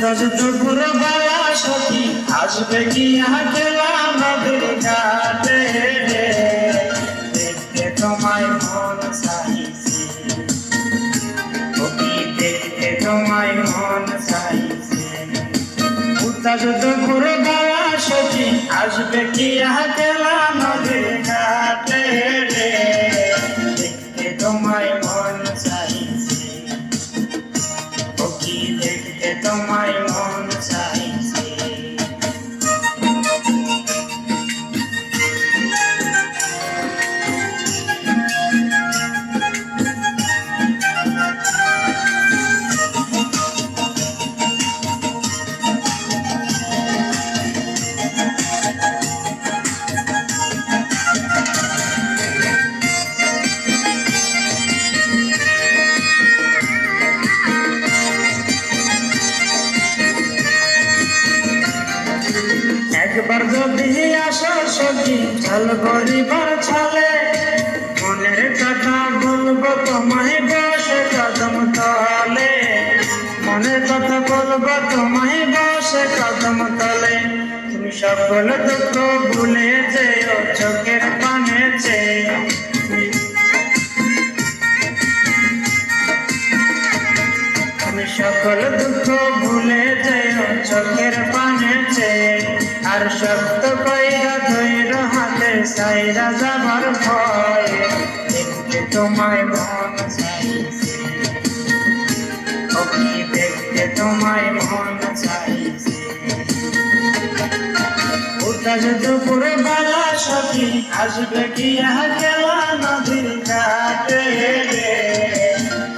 উদাস দুপুর বেলা সখী আসবে কি আকেলা নদীর ঘাটে দেখতে তোমায় মন চাইছে সখী দেখতে তোমায় মন চাইছে উদাস দুপুর বেলা সখী আসবে কি আকেলা নদীর ঘাটে দেখতে তোমায় মন চাইছে সখী দেখতে তোমায় মন চাইছে একবার যদি আসো সখী চল গরিবার ছলে মনের কথা বলবো তোমায় বসে কদম তলে মনের কথা বলবো তোমায় বসে কদম তলে তুমি সকল দুঃখ ভুলে যেও চোখের পানে চেয়ে তুমি সকল দুঃখ ভুলে যেও চোখের পানে চেয়ে আর শক্ত কইরা ধৈর হাতে সাইরা যাবার ভয় দেখতে তোমায় মন চাইছে সখী দেখতে তোমায় মন চাইছে উদাস দুপুর বেলা সখী আসবে কি আকেলা নদীর ঘাটে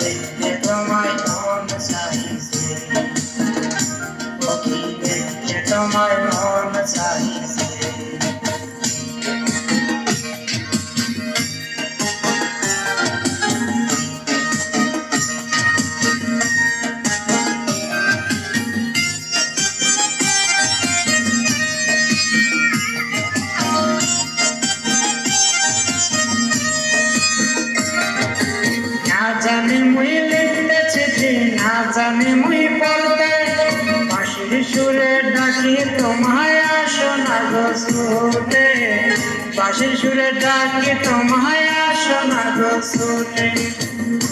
দেখতে তোমায় মন চাইছে সখী দেখতে তোমায় মন চাইছে না জানি মুই লিখতে চিঠি না জানি মুই পড়তে বাঁশির সুরে ডাকি তোমায় আসো না গো ছুটে বাঁশির সুরে ডাকি তোমায় আসো না গো ছুটে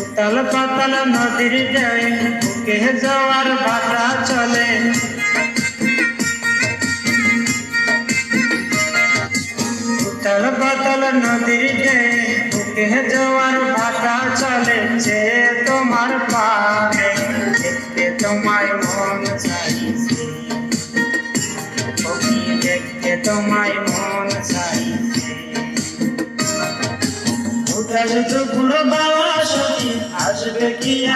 উতাল পাতাল নদীর ঢেউ বুকে যাওয়ার ভাটা চলে উতাল পাতাল নদীর ঢেউ বুকে যাওয়ার ভাটা চলে যে তোমার পানে দেখতে তোমায় মন চাইছে সখী দেখতে তোমায় মন চাইছে উদাস দুপুর বেলা সখী আসবে কি